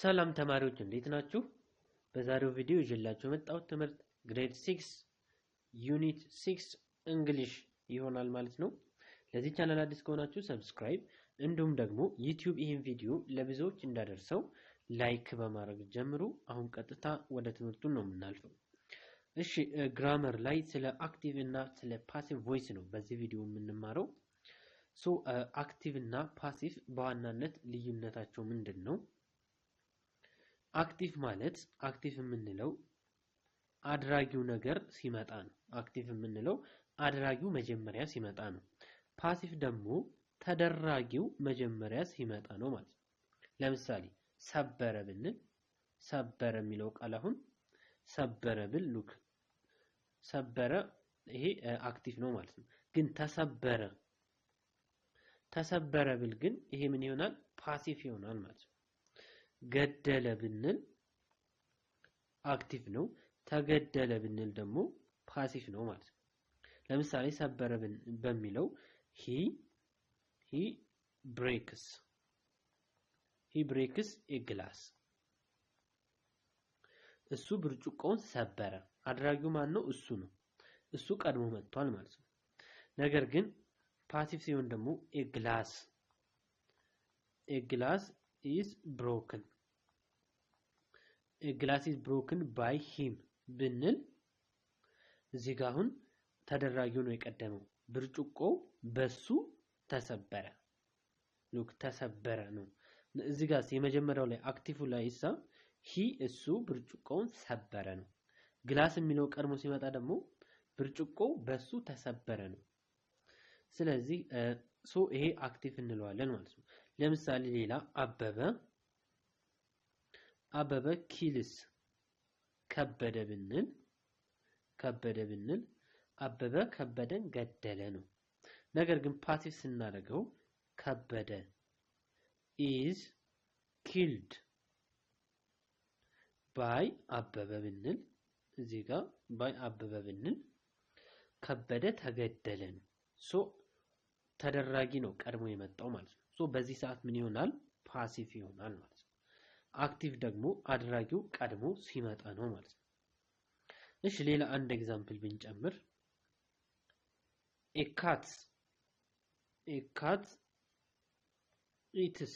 ሰላም ተማሪዎች እንዴት ናችሁ? በዛሬው ቪዲዮ ይዤላችሁ የመጣሁት ትምህርት ግሬድ 6 ዩኒት 6 እንግሊሽ ይሆናል ማለት ነው። ለዚህ ቻናል አዲስ ከሆናችሁ ሰብስክራይብ እንዲሁም ደግሞ ዩቲዩብ ይህን ቪዲዮ ለብዙዎች እንዳደርሰው ላይክ በማድረግ ጀምሩ። አሁን ቀጥታ ወደ ትምህርቱ ነው የምናልፈው። እሺ ግራመር ላይ ስለ አክቲቭ እና ስለ ፓሲቭ ቮይስ ነው በዚህ ቪዲዮ የምንማረው። አክቲቭ እና ፓሲቭ በዋናነት ልዩነታቸው ምንድነው? አክቲቭ ማለት አክቲቭ የምንለው አድራጊው ነገር ሲመጣ ነው። አክቲቭ የምንለው አድራጊው መጀመሪያ ሲመጣ ነው። ፓሲቭ ደግሞ ተደራጊው መጀመሪያ ሲመጣ ነው ማለት ነው። ለምሳሌ ሰበረ ብንል ሰበረ የሚለው ቃል አሁን ሰበረ ብል ሉክ ሰበረ ይሄ አክቲቭ ነው ማለት ነው። ግን ተሰበረ ብል ግን ይሄ ምን ይሆናል? ፓሲቭ ይሆናል ማለት ነው። ገደለ ብንል አክቲቭ ነው። ተገደለ ብንል ደግሞ ፓሲቭ ነው ማለት ነው። ለምሳሌ ሰበረ በሚለው he breaks a glass እሱ ብርጭቆውን ሰበረ። አድራጊው ማን ነው? እሱ ነው። እሱ ቀድሞ መጥቷል ማለት ነው። ነገር ግን ፓሲቭ ሲሆን ደግሞ a glass is broken by him ብንል እዚህ ጋር አሁን ተደራጊው ነው የቀደመው። ብርጭቆው በሱ ተሰበረ። ሉክ ተሰበረ ነው። እዚህ ጋር የመጀመሪያው ላይ አክቲቭ ላይ እሱ ብርጭቆውን ሰበረ ነው። ግላስ የሚለው ቀድሞ ሲመጣ ደግሞ ብርጭቆው በሱ ተሰበረ ነው። ስለዚህ ይሄ አክቲቭ እንለዋለን ማለት ነው። ለምሳሌ ሌላ አበበ ኪልስ ከበደ ብንል አበበ ከበደን ገደለ ነው። ነገር ግን ፓሲቭ ስናደርገው ከበደ is killed by አበበ ብንል እዚህ ጋር by አበበ ብንል ከበደ ተገደለ ነው። ተደራጊ ነው ቀድሞ የመጣው ማለት ነው። በዚህ ሰዓት ምን ይሆናል? ፓሲቭ ይሆናል ማለት ነው። አክቲቭ ደግሞ አድራጊው ቀድሞ ሲመጣ ነው ማለት ነው። እሺ ሌላ አንድ ኤግዛምፕል ብንጨምር a cat eats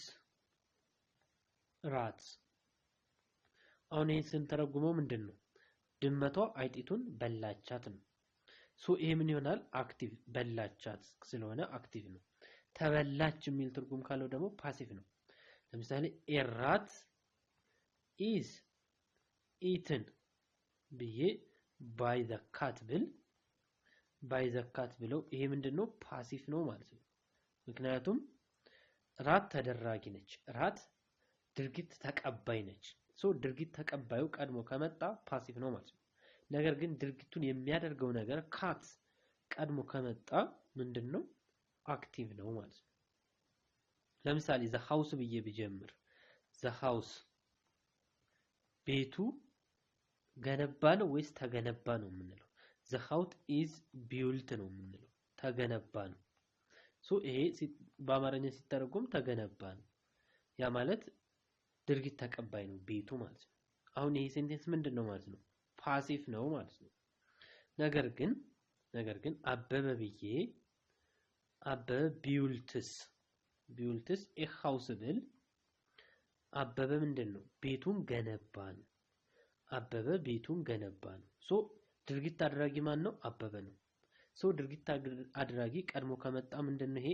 rats አሁን ይሄን ስንተረጉመው ምንድነው? ድመቷ አይጢቱን በላቻት ነው። ይሄ ምን ይሆናል? አክቲቭ በላቻት ስለሆነ አክቲቭ ነው። ተበላች የሚል ትርጉም ካለው ደግሞ ፓሲቭ ነው። ለምሳሌ a rat is eaten ብዬ by the cat ብለው ይሄ ምንድነው? ፓሲቭ ነው ማለት ነው። ምክንያቱም ራት ተደራጊ ነች። ራት ድርጊት ተቀባይ ነች። ድርጊት ተቀባዩ ቀድሞ ከመጣ ፓሲቭ ነው ማለት ነው። ነገር ግን ድርጊቱን የሚያደርገው ነገር ካት ቀድሞ ከመጣ ምንድነው? አክቲቭ ነው ማለት ነው። ለምሳሌ the house ብዬ ብጀምር the house ቤቱ ገነባ ነው ወይስ ተገነባ ነው የምንለው? the house is built ነው የምንለው። ተገነባ ነው። ይሄ በአማርኛ ሲተረጎም ተገነባ ነው። ያ ማለት ድርጊት ተቀባይ ነው ቤቱ ማለት ነው። አሁን ይሄ ሴንቴንስ ምንድነው ማለት ነው? ፓሲቭ ነው ማለት ነው። ነገር ግን አበበ ብዬ አበበ ቢውልትስ a house ብል አበበ ምንድነው? ቤቱን ገነባ ነው። አበበ ቤቱን ገነባ ነው። ድርጊት አድራጊ ማን ነው? አበበ ነው። ድርጊት አድራጊ ቀድሞ ከመጣ ምንድነው? ይሄ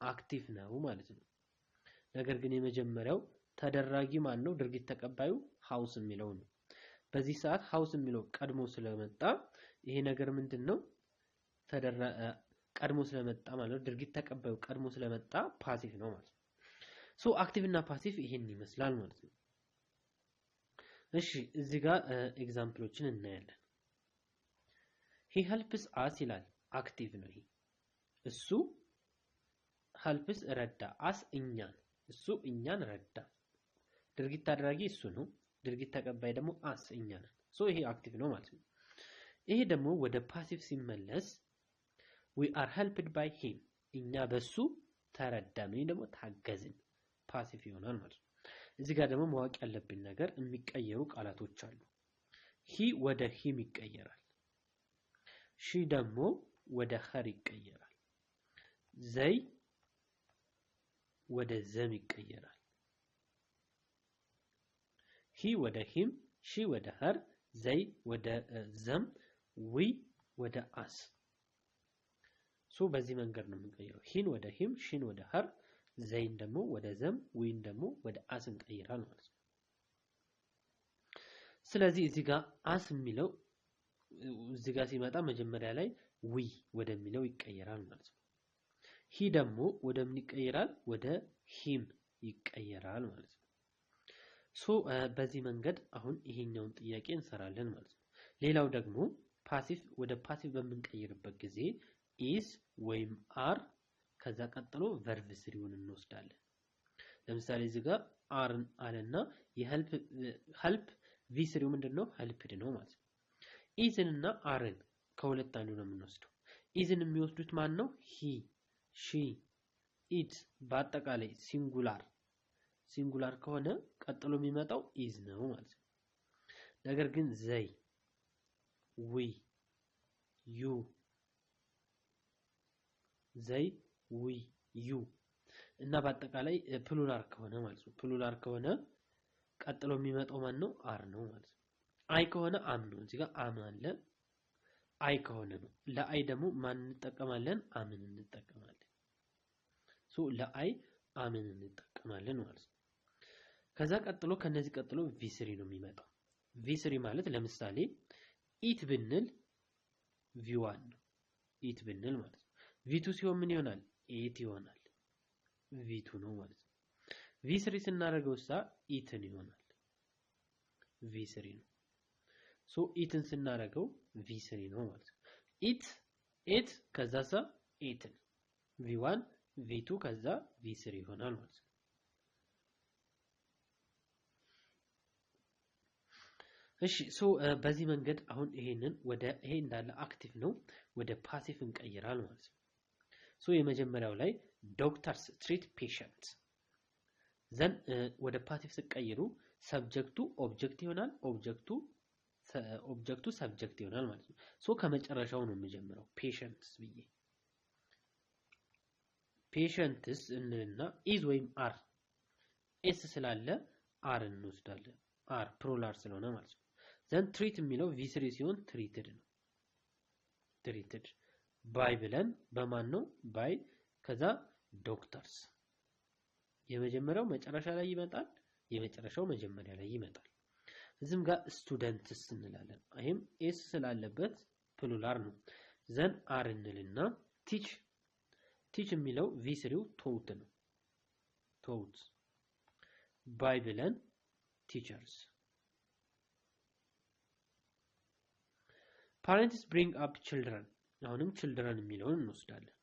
አክቲቭ ነው ማለት ነው። ነገር ግን የመጀመሪያው ተደራጊ ማን ነው? ድርጊት ተቀባዩ ሃውስ የሚለው ነው። በዚህ ሰዓት ሃውስ የሚለው ቀድሞ ስለመጣ ይሄ ነገር ምንድነው? ቀድሞ ስለመጣ ማለት ድርጊት ተቀባዩ ቀድሞ ስለመጣ ፓሲቭ ነው ማለት ነው። አክቲቭ እና ፓሲቭ ይሄን ይመስላል ማለት ነው። እሺ እዚህ ጋር ኤግዛምፕሎችን እናያለን። he helps us ይላል። አክቲቭ ነው ይሄ። እሱ helps ረዳ፣ us እኛን፣ እሱ እኛን ረዳ። ድርጊት አድራጊ እሱ ነው። ድርጊት ተቀባይ ደግሞ us እኛ ነን። ይሄ አክቲቭ ነው ማለት ነው። ይሄ ደግሞ ወደ ፓሲቭ ሲመለስ we are helped by him እኛ በሱ ተረዳን ወይ ደግሞ ታገዝን ፓሲቭ ይሆናል ማለት ነው። እዚህ ጋር ደግሞ ማወቅ ያለብን ነገር የሚቀየሩ ቃላቶች አሉ። ሂ ወደ ሂም ይቀየራል። ሺ ደግሞ ወደ ኸር ይቀየራል። ዘይ ወደ ዘም ይቀየራል። ሂ ወደ ሂም፣ ሺ ወደ ኸር፣ ዘይ ወደ ዘም፣ ዊ ወደ አስ። ሶ በዚህ መንገድ ነው የምንቀይረው። ሂን ወደ ሂም፣ ሺን ወደ ኸር፣ ዘይን ደግሞ ወደ ዘም፣ ዊን ደግሞ ወደ አስ እንቀይራል ማለት ነው። ስለዚህ እዚህ ጋር አስ የሚለው እዚህ ጋር ሲመጣ መጀመሪያ ላይ ዊ ወደሚለው ይቀየራል ማለት ነው። ሂ ደግሞ ወደ ምን ይቀየራል? ወደ ሂም ይቀየራል ማለት ነው። ሶ በዚህ መንገድ አሁን ይሄኛውን ጥያቄ እንሰራለን ማለት ነው። ሌላው ደግሞ ፓሲቭ ወደ ፓሲቭ በምንቀይርበት ጊዜ ኢዝ ወይም አር ከዛ ቀጥሎ ቨርብ ስሪውን እንወስዳለን። ለምሳሌ እዚህ ጋር አርን አለና የሄልፕ ቪ ስሪው ምንድነው? ሄልፕድ ነው ማለት ነው። ኢዝን እና አርን ከሁለት አንዱ ነው የምንወስደው። ኢዝን የሚወስዱት ማን ነው? ሂ፣ ሺ፣ ኢት በአጠቃላይ ሲንጉላር ከሆነ ቀጥሎ የሚመጣው ኢዝ ነው ማለት ነው። ነገር ግን ዘይ፣ ዊ፣ ዩ፣ ዘይ፣ ዊ፣ ዩ እና በአጠቃላይ ፕሉራል ከሆነ ማለት ነው። ፕሉራል ከሆነ ቀጥሎ የሚመጣው ማን ነው? አር ነው ማለት ነው። አይ ከሆነ አም ነው። እዚህ ጋር አም አለ። አይ ከሆነ ነው። ለአይ ደግሞ ማን እንጠቀማለን? አምን እንጠቀማለን። ሶ ለአይ አምን እንጠቀማለን ማለት ነው። ከዛ ቀጥሎ ከነዚህ ቀጥሎ ቪ3 ነው የሚመጣው። ቪ3 ማለት ለምሳሌ ኢት ብንል ቪ1 ነው። ኢት ብንል ማለት ነው። ቪ2 ሲሆን ምን ይሆናል? ኤት ይሆናል። ቪ2 ነው ማለት ነው። ቪ3 ስናደርገው ኢትን ይሆናል። ቪ3 ነው። ሶ ኢትን ስናደርገው ቪ3 ነው ማለት ነው። ኤት ከዛ ኤትን ቪ1 ቪ2 ከዛ ቪ3 ይሆናል ማለት ነው። እሺ ሶ በዚህ መንገድ አሁን ይሄ እንዳለ አክቲቭ ነው ወደ ፓሲቭ እንቀይራል ማለት ነው። ሶ የመጀመሪያው ላይ ዶክተርስ ትሪት ፔሸንት ዘን ወደ ፓሲቭ ሲቀይሩ ሰብጀክቱ ኦብጀክት ይሆናል። ኦብጀክቱ ሰብጀክት ይሆናል ማለት ነው። ሶ ከመጨረሻው ነው የምጀምረው ፔሸንትስ ብዬ ፔሸንትስ እንልና ኢዝ ወይም አር ኤስ ስላለ አር እንወስዳለን። አር ፕሉራል ስለሆነ ማለት ነው። ዘን ትሪት የሚለው ቪ3 ሲሆን ትሪትድ ነው። ትሪትድ ባይ ብለን በማን ነው? ባይ ከዛ ዶክተርስ የመጀመሪያው መጨረሻ ላይ ይመጣል። የመጨረሻው መጀመሪያ ላይ ይመጣል። እዚህም ጋር ስቱደንትስ እንላለን። ይሄም ኤስ ስላለበት ፕሉራል ነው። ዘን አር እንልና ቲች የሚለው ቪ3 ቶት ነው። ቶት ባይ ብለን ቲቸርስ ፓረንትስ ብሪንግ አፕ ችልድረን አሁንም ችልድረን የሚለውን እንወስዳለን።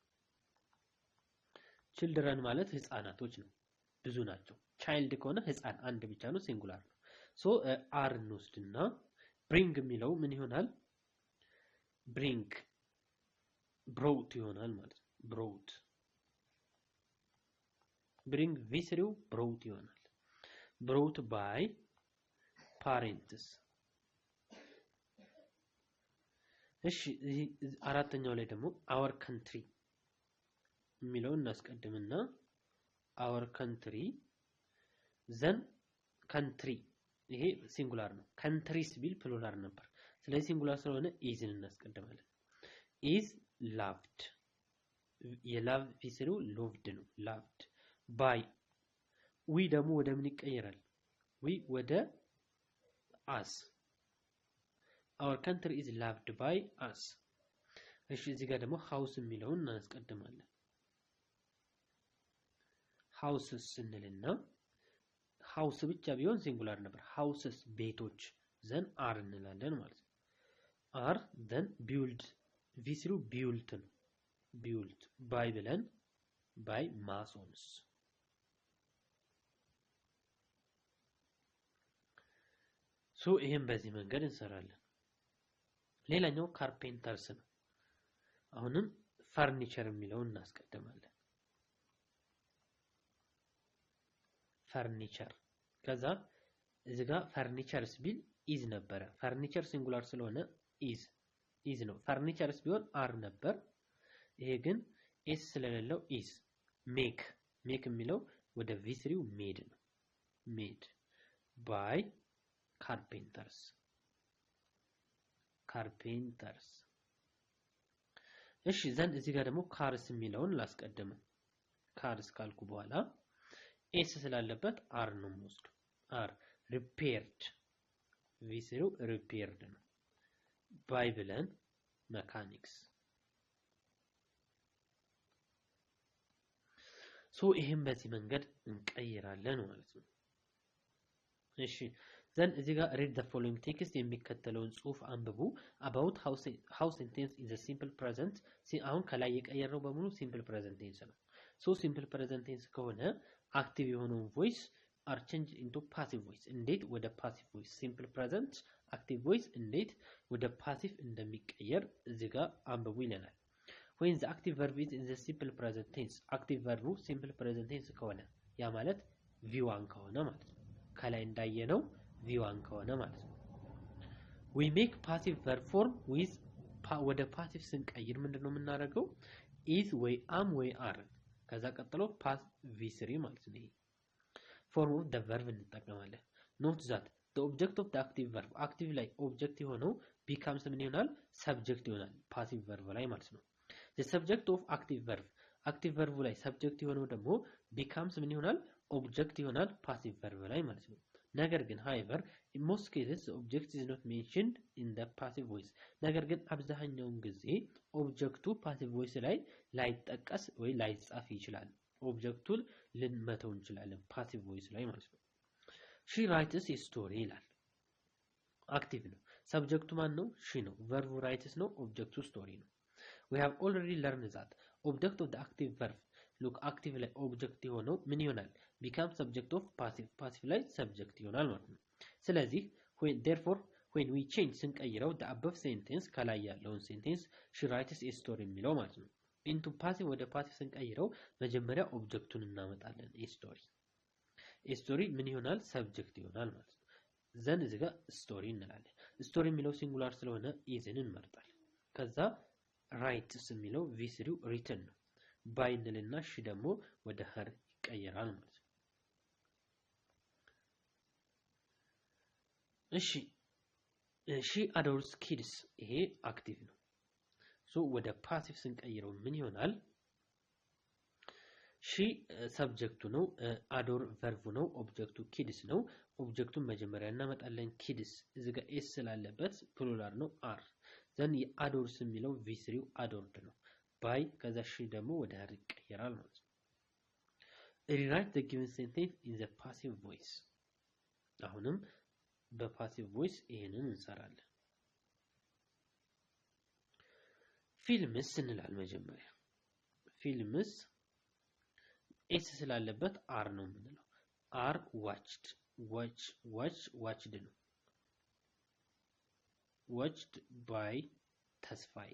ችልድረን ማለት ህፃናቶች ነው። ብዙ ናቸው። ቻይልድ ከሆነ ህፃን አንድ ብቻ ነው፣ ሲንጉላር ነው። ሶ አር እንወስድና ብሪንግ የሚለው ምን ይሆናል? ብሪንግ ብሮት ይሆናል ማለት ነው። ብሮት ብሪንግ ቪ3 ብሮት ይሆናል። ብሮት ባይ ፓሬንትስ። እሺ አራተኛው ላይ ደግሞ our country የሚለውን እናስቀድምና our country ዘን country ይሄ ሲንጉላር ነው። countries ቢል ፕሉራል ነበር። ስለዚህ ሲንጉላር ስለሆነ ኢዝን እናስቀድማለን። is loved የላቭ ቪ3 loved ነው። loved by we ደግሞ ወደ ምን ይቀየራል? we ወደ us our country is loved by us። እሺ እዚህ ጋር ደግሞ house የሚለውን እናስቀድማለን። houses እንልና house ብቻ ቢሆን ሲንጉላር ነበር። houses ቤቶች ዘን are እንላለን ማለት ነው። are then build ቪ3 built ነው። built by ብለን by masons። ሶ ይሄን በዚህ መንገድ እንሰራለን። ሌላኛው ካርፔንተርስ ነው። አሁንም ፈርኒቸር የሚለውን እናስቀድማለን። ፈርኒቸር ከዛ እዚህ ጋር ፈርኒቸርስ ቢል ኢዝ ነበረ። ፈርኒቸር ሲንጉላር ስለሆነ ኢዝ ነው። ፈርኒቸርስ ቢሆን አር ነበር። ይሄ ግን ኤስ ስለሌለው ኢዝ። ሜክ የሚለው ወደ ቪ3 ሜድ ነው። ሜድ ባይ ካርፔንተርስ። እሺ ዘንድ እዚህ ጋር ደግሞ ካርስ የሚለውን ላስቀድመው። ካርስ ካልኩ በኋላ ኤስ ስላለበት አር ነው የምወስደው። አር ሪፔርድ ቪ3 ሪፔርድ ነው። ባይ ብለን መካኒክስ። ይሄን በዚህ መንገድ እንቀይራለን ማለት ነው። እሺ ዘን እዚህ ጋር read the following text የሚከተለውን ጽሁፍ አንብቡ about how sentence is a simple present። አሁን ከላይ የቀየረው በሙሉ simple present tense ነው። simple present tense ከሆነ active የሆነውን voice are changed into passive voice። እንዴት ወደ passive voice simple present active voice እንዴት ወደ passive እንደሚቀየር እዚህ ጋር አንብቡ ይለናል። when the active verb is in the simple present tense active verb simple present tense ከሆነ ያ ማለት v1 ከሆነ ማለት ነው። ከላይ እንዳየነው v1 ከሆነ ማለት ነው። we make passive verb form with ወደ passive ስንቀይር ምንድነው የምናደርገው? is ወይ am ወይ are ከዛ ቀጥሎ past v3 ማለት ነው። form of the verb እንጠቀማለን። note that the object of the active verb active ላይ object የሆነው becomes ምን ይሆናል? subject ይሆናል passive verb ላይ ማለት ነው። the subject of active verb ላይ subject የሆነው ደግሞ becomes ምን ይሆናል? object ይሆናል passive verb ላይ ማለት ነው። ነገር ግን however in most cases the object is not mentioned in the passive voice ነገር ግን አብዛኛውን ጊዜ ኦብጀክቱ passive voice ላይ ላይጠቀስ ወይ ላይጻፍ ይችላል። ኦብጀክቱን ልንመተው እንችላለን passive voice ላይ ማለት ነው። she writes a story ይላል። active ነው። ሰብጀክቱ ማን ነው? she ነው። verb writes ነው። ኦብጀክቱ story ነው። we have already learned that object of the active verb look active ላይ ኦብጀክት የሆነው ምን ይሆናል? become subject of passive ላይ subject ይሆናል ማለት ነው። ስለዚህ therefore when we change ስንቀይረው the above sentence ከላይ ያለውን sentence she writes a story የሚለው ማለት ነው into passive ወደ passive ስንቀይረው መጀመሪያ ኦብጀክቱን እናመጣለን a story ምን ይሆናል? subject ይሆናል ማለት ነው። ዘን እዚህ ጋር story እንላለን። story የሚለው ሲንጉላር ስለሆነ isን እንመርጣለን። ከዛ writes የሚለው v3 written ነው። by እንልና she ደግሞ ወደ her ይቀየራል ማለት ነው። እሺ she adores kids ይሄ አክቲቭ ነው። ወደ ፓሲቭ ስንቀይረው ምን ይሆናል? she ሰብጀክቱ ነው። adore verb ነው። ኦብጀክቱ kids ነው። ኦብጀክቱን መጀመሪያ እናመጣለን kids እዚህ ጋር s ስላለበት ፕሉራል ነው are ዘን የአዶርስ የሚለው v3 adored ነው። by ከዛ she ደግሞ ወደ her ይቀየራል ማለት ነው። rewrite the given sentence in the passive voice አሁንም በፓሲቭ ቮይስ ይሄንን እንሰራለን። ፊልምስ እንላለን መጀመሪያ። ፊልምስ ኤስ ስላለበት አር ነው የምንለው። አር watched watched ነው። watched by ተስፋዬ።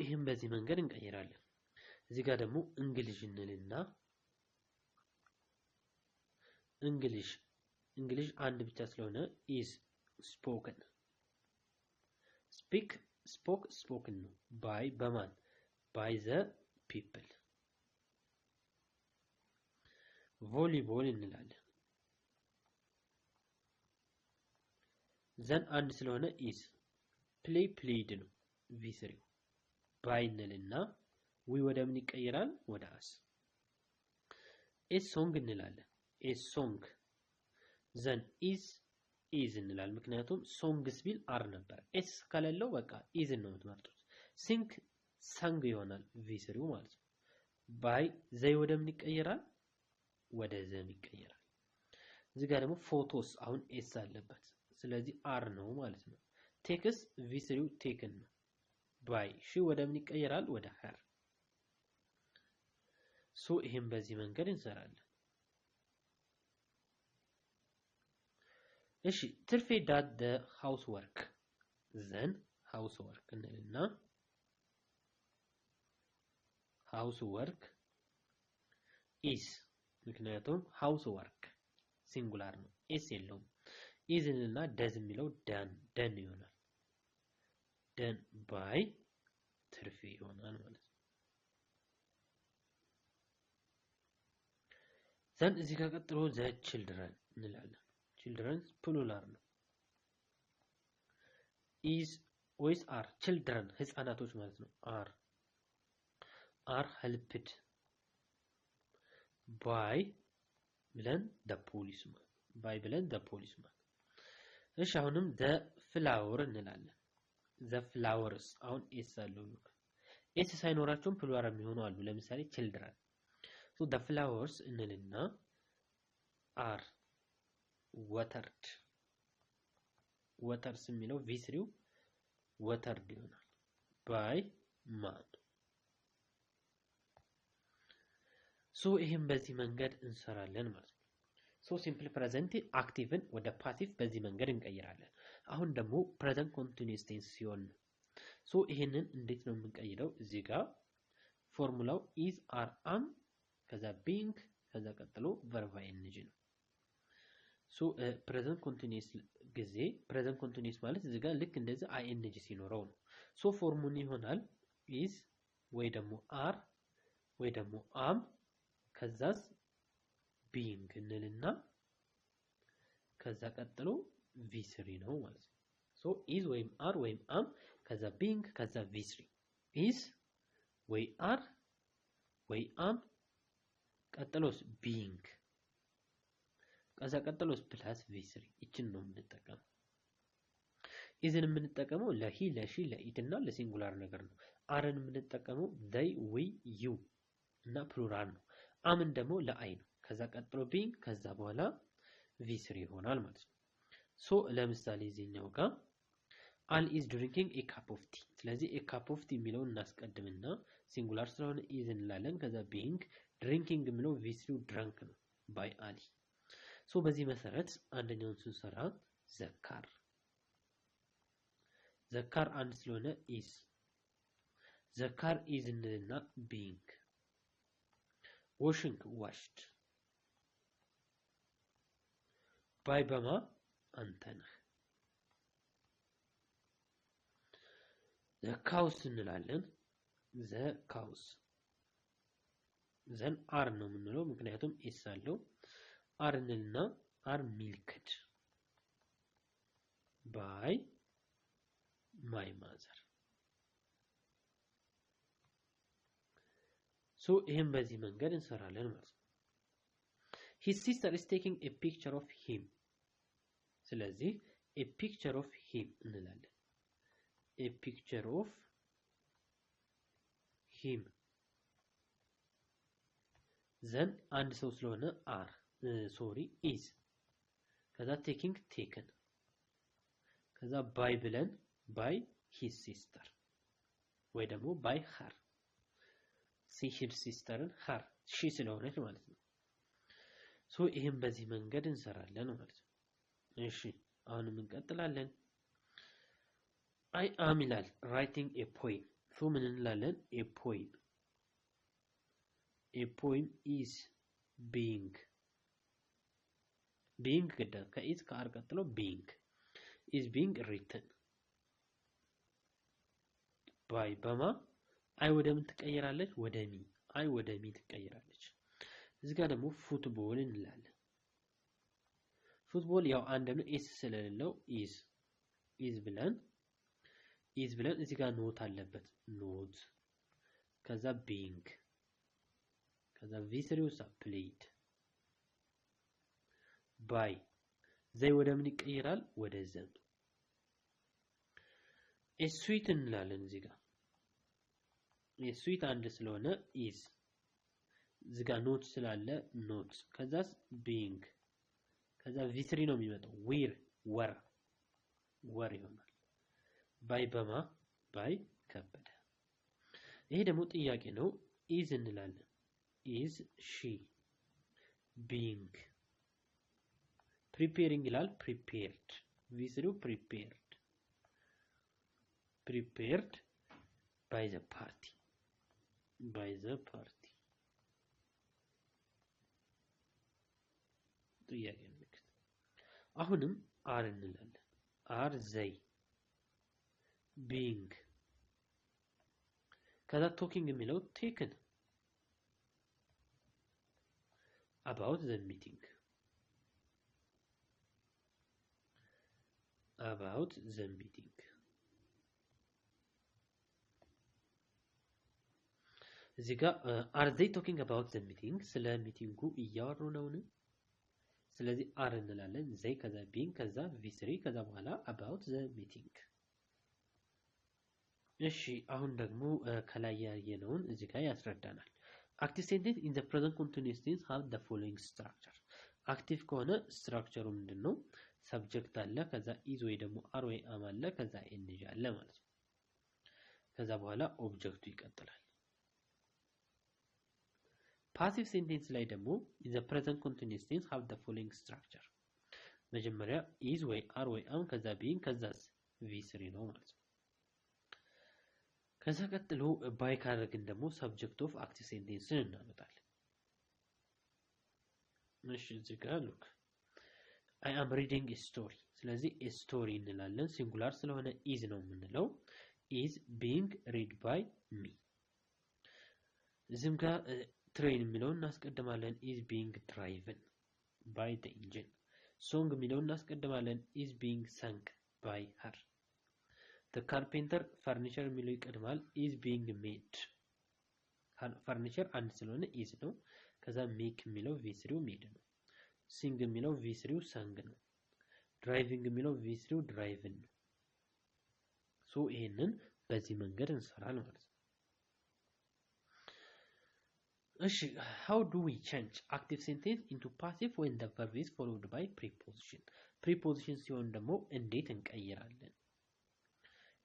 ይሄን በዚህ መንገድ እንቀይራለን። እዚህ ጋር ደግሞ እንግሊዝ እንልና እንግሊዝ አንድ ብቻ ስለሆነ is spoken spoken ነው። by በማን? by the people። ቮሊቦል እንላለን። ዘን አንድ ስለሆነ is played ነው v3 by እንልና we ወደ ምን ይቀየራል? ወደ us። a song እንላለን። a song ዘን is እንላለን። ምክንያቱም songs ቢል አር ነበር። s ከሌለው በቃ is ነው የምትመርጡት። sang ይሆናል v3 ማለት ነው። by ዘይ ወደ ምን ይቀየራል? ወደ ዘም ይቀየራል። እዚህ ጋር ደግሞ ፎቶስ አሁን s አለበት። ስለዚህ አር ነው ማለት ነው። ቴክስ v3 taken ነው። by she ወደ ምን ይቀየራል? ወደ her። ይሄን በዚህ መንገድ እንሰራለን። እሺ ትርፌ ዳት the housework ዘን housework እንልና housework is ምክንያቱም ሃውስ ወርክ ሲንጉላር ነው ኤስ የለውም is እና does የሚለው done ይሆናል done by ትርፍ ይሆናል ማለት ነው ዘን እዚህ ጋር ቀጥሎ the children እንላለን children ፕሉራል ነው is ወይስ are children ህፃናቶች ማለት ነው are helped by ብለን the policeman by ብለን the policeman እሺ አሁንም the flower እንላለን the flowers አሁን ኤስ አለው ኤስ ሳይኖራቸውም ፕሉራል የሚሆኑ አሉ ለምሳሌ children so the flowers እንልና are watered waters የሚለው v3 watered ይሆናል by man so ይሄን በዚህ መንገድ እንሰራለን ማለት ነው so simple present activeን ወደ passive በዚህ መንገድ እንቀይራለን አሁን ደግሞ present continuous tense ሲሆን so ይሄንን እንዴት ነው የምንቀይረው እዚህ ጋር ፎርሙላው is are am ከዛ being ከዛ ቀጥሎ verb ing ነው so present continuous ጊዜ present continuous ማለት እዚህ ጋር ልክ እንደዚህ ing ሲኖረው ነው so ፎርሙን ይሆናል is ወይ ደግሞ are ወይ ደግሞ am ከዛስ being እንልና ከዛ ቀጥሎ v3 ነው ማለት ነው so is ወይም are ወይም am ከዛ being ከዛ v3 is ወይ are ወይ am ቀጥሎስ being ከዛ ቀጥሎስ plus v3 እቺን ነው የምንጠቀመው isን የምንጠቀመው ለሂ ለሺ ለኢት እና ለሲንጉላር ነገር ነው አርን የምንጠቀመው they we you እና ፕሉራል ነው አምን ደግሞ ለአይ ነው ከዛ ቀጥሎ being ከዛ በኋላ v3 ይሆናል ማለት ነው so ለምሳሌ እዚህኛው ጋር Al is drinking a cup of tea ስለዚህ a cup of tea የሚለውን እናስቀድምና ሲንጉላር ስለሆነ is እንላለን ከዛ being drinking የሚለው v3 drunk ነው by Ali so በዚህ መሰረት አንደኛውን ስንሰራ ዘካር አንድ ስለሆነ is ዘካር is እንልና being washing washed by በማ አንተነህ the cows እንላለን the cows then are ነው የምንለው ምክንያቱም is አለው are እንልና are milked by my mother so ይሄን በዚህ መንገድ እንሰራለን ማለት ነው his sister is taking a picture of him ስለዚህ a picture of him እንላለን a picture of him then አንድ ሰው ስለሆነ are is ከዛ taking taken ከዛ by ብለን by his sister ወይ ደግሞ by her his sisterን her she ስለሆነች ማለት ነው so ይሄን በዚህ መንገድ እንሰራለን ማለት ነው እሺ አሁንም እንቀጥላለን I am ይላል writing a poem so ምን እንላለን a poem is being ግዳ ከኢዝ ከአር ቀጥሎ being is being written by በማ አይ ወደ ምን ትቀየራለች ወደ ሚ አይ ወደ ሚ ትቀየራለች እዚህ ጋር ደግሞ ፉትቦል እንላለን ፉትቦል ያው አንድ ነው ኤስ ስለሌለው is ብለን እዚህ ጋር ኖት አለበት ኖት ከዛ being ከዛ v3 played by ዘይ ወደ ምን ይቀየራል ወደ ዘን a sweet እንላለን እዚህ ጋር የስዊት አንድ ስለሆነ is እዚህ ጋር ኖት ስላለ ኖት ከዛስ being ከዛ v3 ነው የሚመጣው ወር ይሆናል by በማ by ከበደ ይሄ ደግሞ ጥያቄ ነው is እንላለን is she being preparing ይላል prepared v3 prepared by the party ጥያቄ ምልክት። አሁንም አር እንላለን። አር ዘይ ቢንግ ከዛ ቶኪንግ የሚለው ቴክን about the meeting እዚህ ጋር are they talking about the meeting ስለ ሚቲንጉ እያወሩ ነውን? ስለዚህ አር እንላለን ዘይ ከዛ ቢንግ ከዛ v3 ከዛ በኋላ about the meeting። እሺ አሁን ደግሞ ከላይ ያየነውን እዚህ ጋር ያስረዳናል። active sentence in the present continuous tense have the following structure። active ከሆነ ስትራክቸሩ ምንድነው? ሰብጀክት አለ ከዛ is ወይ ደግሞ are ወይ am አለ ከዛ ing አለ ማለት ነው። ከዛ በኋላ ኦብጀክቱ ይቀጥላል። passive sentence ላይ ደግሞ in the present continuous tense have the following structure። መጀመሪያ is ወይ are ወይ am ከዛ being ከዛስ v3 ነው ማለት ነው። ከዛ ቀጥሎ ባይ ካደረግን ደግሞ ሰብጀክት ኦፍ አክቲቭ ሴንቴንስን እናመጣለን። እሺ እዚህ ጋር ሉክ I am reading a story ስለዚህ a story እንላለን ሲንጉላር ስለሆነ is ነው የምንለው is being read by me። እዚህም ጋር ትሬን የሚለውን እናስቀድማለን is being driven by the engine። song የሚለውን እናስቀድማለን is being sung by her። the carpenter furniture የሚለው ይቀድማል is being made furniture አንድ ስለሆነ is ነው። ከዛ make የሚለው v3 made ነው። sing የሚለው v3 sang ነው። driving የሚለው v3 driven ነው። ሶ ይሄንን በዚህ መንገድ እንሰራለን ማለት ነው። እሺ how do we change active sentence into passive when the verb is followed by preposition? preposition ሲሆን ደግሞ እንዴት እንቀይራለን?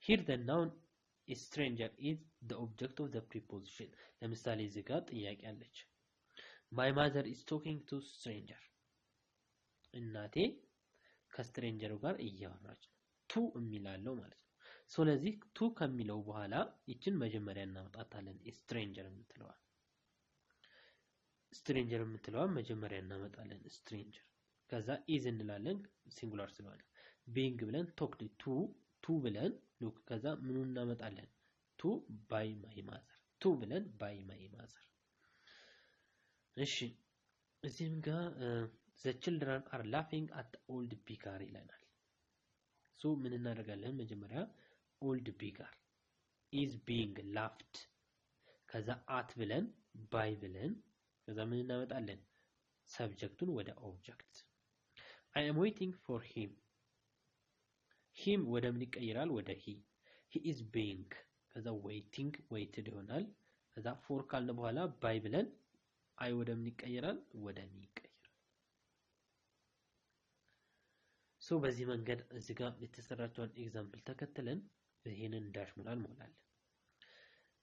Here the noun is stranger is the object of the preposition። ለምሳሌ እዚህ ጋር ጥያቄ አለች። My mother is talking to stranger። እናቴ ከስትሬንጀሩ ጋር እያወራች ነው። ቱ የሚላለው ማለት ነው። ስለዚህ ቱ ከሚለው በኋላ ይችን መጀመሪያ እናመጣታለን። stranger የምትለዋን መጀመሪያ እናመጣለን stranger። ከዛ is እንላለን ሲንጉላር ስለሆነ being ብለን talked to ብለን ሉክ ከዛ ምኑን እናመጣለን? to by my mother to ብለን by my mother። እሺ እዚህም ጋር the children are laughing at the old beggar ይለናል። ሶ ምን እናደርጋለን? መጀመሪያ old beggar is being laughed ከዛ at ብለን by ብለን ከዛ ምን እናመጣለን? ሰብጀክቱን ወደ ኦብጀክት I am waiting for him him ወደ ምን ይቀየራል? ወደ he is being ከዛ waiting waited ይሆናል። ከዛ for ካልን በኋላ by ብለን I ወደ ምን ይቀየራል? ወደ me ይቀየራል። ሶ በዚህ መንገድ እዚህ ጋር የተሰራቸውን ኤግዛምፕል ተከትለን ይሄንን ዳሽ ሙላል ሞላለን።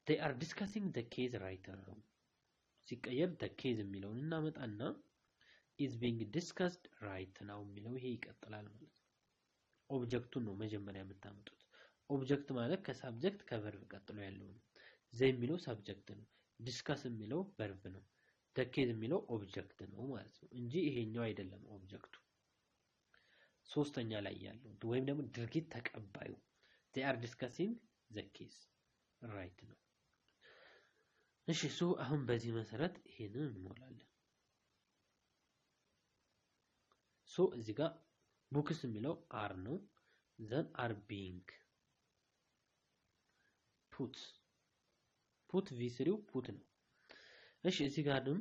they are discussing the case right now ሲቀየር the case የሚለውን እናመጣና is being discussed right now የሚለው ይሄ ይቀጥላል ማለት ነው። ኦብጀክቱን ነው መጀመሪያ የምታመጡት። ኦብጀክት ማለት ከሳብጀክት ከቨርብ ቀጥሎ ያለው ነው። ዘ የሚለው ሳብጀክት ነው። ዲስከስ የሚለው ቨርብ ነው። the case የሚለው ኦብጀክት ነው ማለት ነው እንጂ ይሄኛው አይደለም ኦብጀክቱ። ሶስተኛ ላይ ያለው ወይም ደግሞ ድርጊት ተቀባዩ they are discussing the case right ነው። እሺ ሶ አሁን በዚህ መሰረት ይሄንን እንሞላለን። ሶ እዚህ ጋር books የሚለው are ነው። then are being put v3 put ነው። እሺ እዚህ ጋርም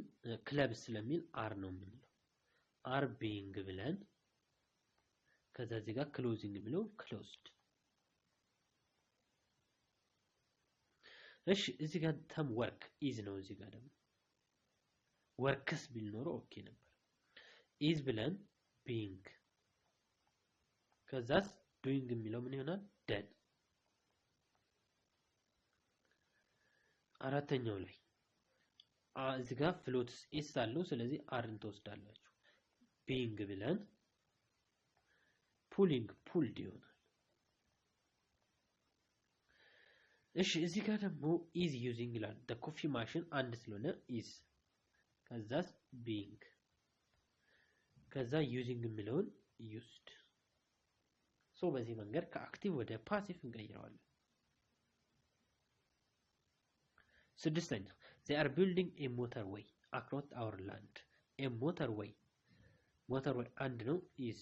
ክለብ ስለሚል are ነው የምንለው are being ብለን ከዛ እዚህ ጋር closing የሚለው closed። እሺ እዚህ ጋር ተም work is ነው። እዚህ ጋር ደግሞ works ቢል ኖሮ ኦኬ ነበር። is ብለን being ከዛስ doing የሚለው ምን ይሆናል? done። አራተኛው ላይ እዚህ ጋር ፍሎትስ is አለው ስለዚህ አርን ተወስዳላችሁ። being ብለን pulling pulled ይሆናል። እሺ እዚህ ጋር ደግሞ is using ይላል። the coffee machine አንድ ስለሆነ is ከዛስ being ከዛ ዩዚንግ የሚለውን used ሶ በዚህ መንገድ ከአክቲቭ ወደ ፓሲቭ እንቀይረዋለን። ስድስተኛ they are building a motorway across our land a motorway አንድ ነው is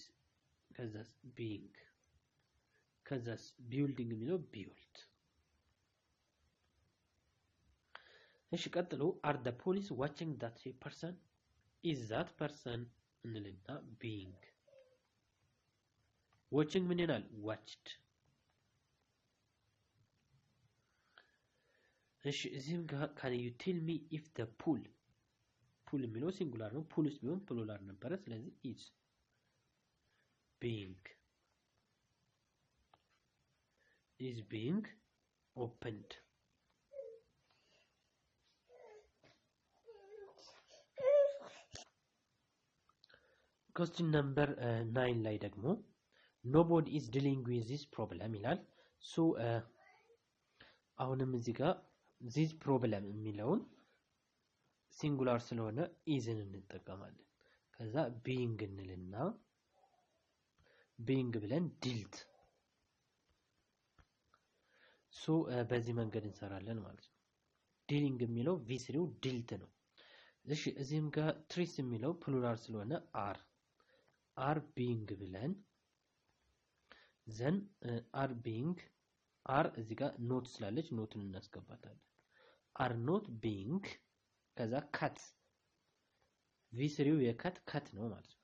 ከዛስ being ከዛስ building የሚለው built እሺ ቀጥሎ are the police watching that person is that person እንልና being watching ምን ይላል watched እሺ እዚህም ጋር can you tell me if the pool የሚለው ሲንጉላር ነው ፑልስ ቢሆን ፕሉራል ነበረ ስለዚህ is being opened question number 9 ላይ ደግሞ nobody is dealing with this problem ይላል so አሁንም እዚህ ጋር this problem የሚለውን ሲንጉላር ስለሆነ isን እንጠቀማለን ከዛ being እንልና being ብለን dealt so በዚህ መንገድ እንሰራለን ማለት ነው dealing የሚለው v3 dealt ነው እሺ እዚህም ጋር trees የሚለው ፕሉራል ስለሆነ are being ብለን then are being are እዚህ ጋር ኖት ስላለች ኖትን እናስገባታለን are not being ከዛ cut v3 የcut ነው ማለት ነው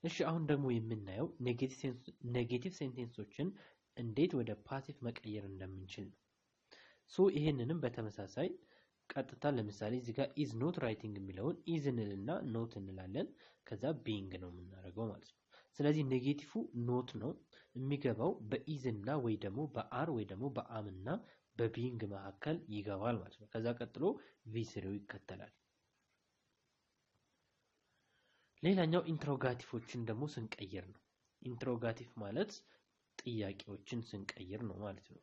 እሺ አሁን ደግሞ የምናየው ኔጌቲቭ ሴንቴንሶችን እንዴት ወደ ፓሲቭ መቀየር እንደምንችል ነው ሶ ይሄንንም በተመሳሳይ ቀጥታ ለምሳሌ እዚህ ጋር is not writing የሚለውን is እንልና not እንላለን ከዛ being ነው የምናደርገው ማለት ነው ስለዚህ ኔጌቲቭ ኖት ነው የሚገባው በis እና ወይ ደግሞ በአር ወይ ደግሞ በአም እና በbeing መካከል ይገባል ማለት ነው ከዛ ቀጥሎ v3 ይከተላል ሌላኛው ኢንትሮጋቲቮችን ደግሞ ስንቀይር ነው ኢንትሮጋቲቭ ማለት ጥያቄዎችን ስንቀይር ነው ማለት ነው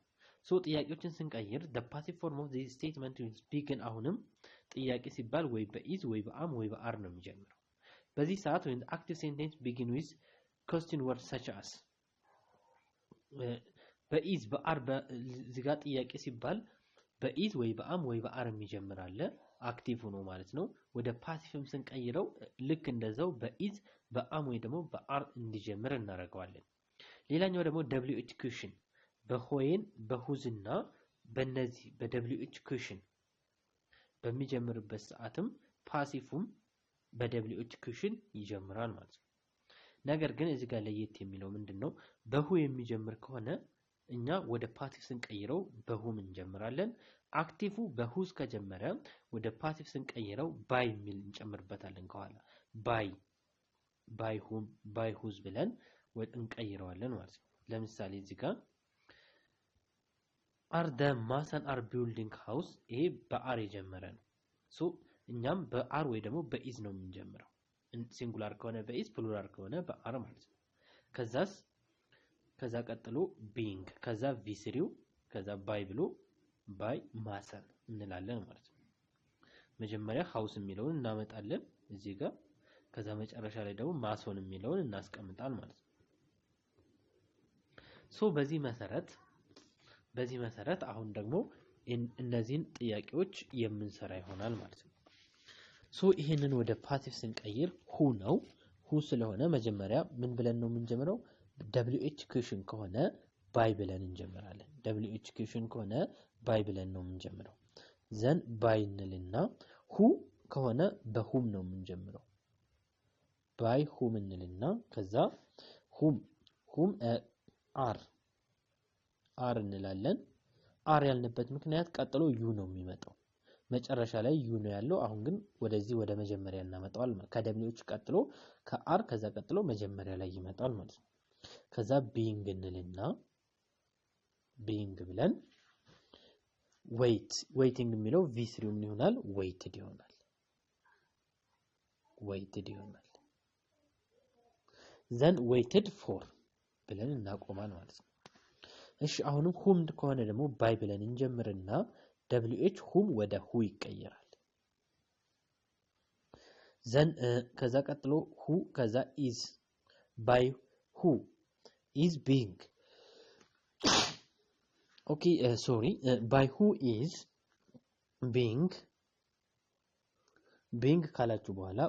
ሶ ጥያቄዎችን ስንቀይር the passive form of this statement will begin አሁንም ጥያቄ ሲባል ወይ በis ወይ በአም ወይ በአር ነው የሚጀምረው በዚህ ሰዓት when the active sentence begin with question words such as በis በአር በዚህ ጋር ጥያቄ ሲባል በis ወይ በአም ወይ በአር የሚጀምር አለ አክቲቭ ሆኖ ማለት ነው ወደ ፓሲቭም ስንቀይረው ልክ እንደዛው በis በአም ወይ ደግሞ በአር እንዲጀምር እናደርገዋለን ሌላኛው ደግሞ wh question በሆይን በሁዝና በነዚህ በwh question በሚጀምርበት ሰዓትም ፓሲቭም በwh question ይጀምራል ማለት ነው ነገር ግን እዚህ ጋር ለየት የሚለው ምንድነው በሁ የሚጀምር ከሆነ እኛ ወደ ፓሲቭ ስንቀይረው በሁም እንጀምራለን አክቲቭ በሁዝ ከጀመረ ወደ ፓሲቭ ስንቀይረው ባይ ሚል እንጨምርበታለን ከኋላ ባይ ሁም ባይ ሁዝ ብለን እንቀይረዋለን ማለት ነው ለምሳሌ እዚህ ጋር are the mason are building house ይሄ በአር የጀመረ ነው ሶ እኛም በአር ወይ ደግሞ በis ነው የምንጀምረው ሲንጉላር ከሆነ በis ፕሉራል ከሆነ በአር ማለት ነው ከዛ ቀጥሎ being ከዛ v3 ከዛ ባይ ብሎ ባይ ማሰን እንላለን ማለት ነው መጀመሪያ ሃውስ የሚለውን እናመጣለን እዚህ ጋር ከዛ መጨረሻ ላይ ደግሞ ማሶን የሚለውን እናስቀምጣል ማለት ነው ሶ በዚህ መሰረት አሁን ደግሞ እነዚህን ጥያቄዎች የምንሰራ ይሆናል ማለት ነው ሶ ይሄንን ወደ ፓሲቭ ስንቀይር ሁ ነው ሁ ስለሆነ መጀመሪያ ምን ብለን ነው የምንጀምረው wh question ከሆነ ባይ ብለን እንጀምራለን wh question ከሆነ ባይ ብለን ነው የምንጀምረው ዘን ባይ እንልና ሁ ከሆነ በሁም ነው የምንጀምረው ባይ ሁም እንልና ከዛ ሁም አር እንላለን አር ያልንበት ምክንያት ቀጥሎ ዩ ነው የሚመጣው መጨረሻ ላይ ዩ ነው ያለው አሁን ግን ወደዚህ ወደ መጀመሪያ እናመጣዋል ከwh ቀጥሎ ከአር ከዛ ቀጥሎ መጀመሪያ ላይ ይመጣል ማለት ነው ከዛ being እንልና being ብለን waiting የሚለው v3 ምን ይሆናል waited ይሆናል then waited for ብለን እናቆማል ማለት ነው እሺ አሁንም whom ከሆነ ደግሞ ባይ ብለን እንጀምርና wh whom ወደ who ይቀየራል ዘን ከዛ ቀጥሎ who ከዛ is by who is being okay sorry by who is being ካላችሁ በኋላ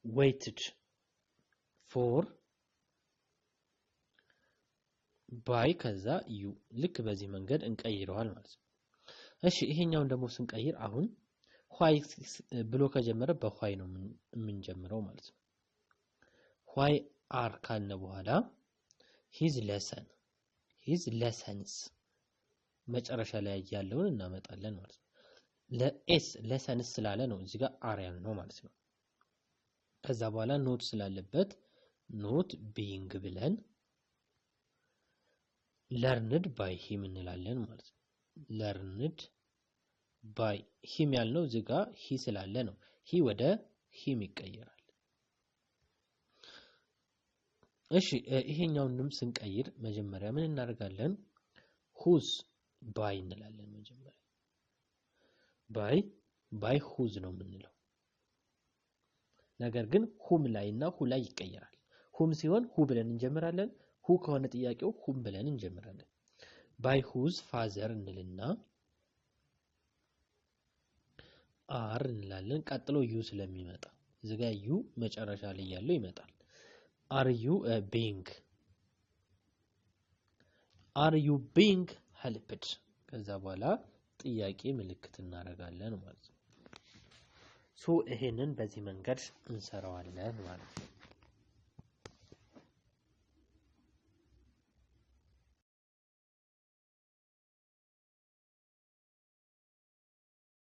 waited for by ከዛ you ልክ በዚህ መንገድ እንቀይረዋል ማለት ነው። እሺ ይሄኛውን ደግሞ ስንቀይር አሁን why ብሎ ከጀመረ በwhy ነው የምንጀምረው ማለት ነው። why are ካልን በኋላ his lessons መጨረሻ ላይ ያለውን እናመጣለን ማለት ነው። ለኤስ lessons ስላለ ነው እዚህ ጋር are ያልነው ማለት ነው። ከዛ በኋላ ኖት ስላለበት not being ብለን learned by him እንላለን ማለት ነው። learned by him ያልነው እዚህ ጋር he ስላለ ነው he ወደ him ይቀየራል። እሺ ይሄኛውንም ስንቀይር መጀመሪያ ምን እናደርጋለን? whose by እንላለን መጀመሪያ by whose ነው የምንለው። ነገር ግን whom ላይና who ላይ ይቀየራል። whom ሲሆን who ብለን እንጀምራለን። who ከሆነ ጥያቄው whom ብለን እንጀምራለን። by whose father እንልና are እንላለን። ቀጥሎ you ስለሚመጣ እዚህ ጋር you መጨረሻ ላይ ያለው ይመጣል። are you being helped ከዛ በኋላ ጥያቄ ምልክት እናደርጋለን ማለት ነው። ሶ ይሄንን በዚህ መንገድ እንሰራዋለን ማለት ነው።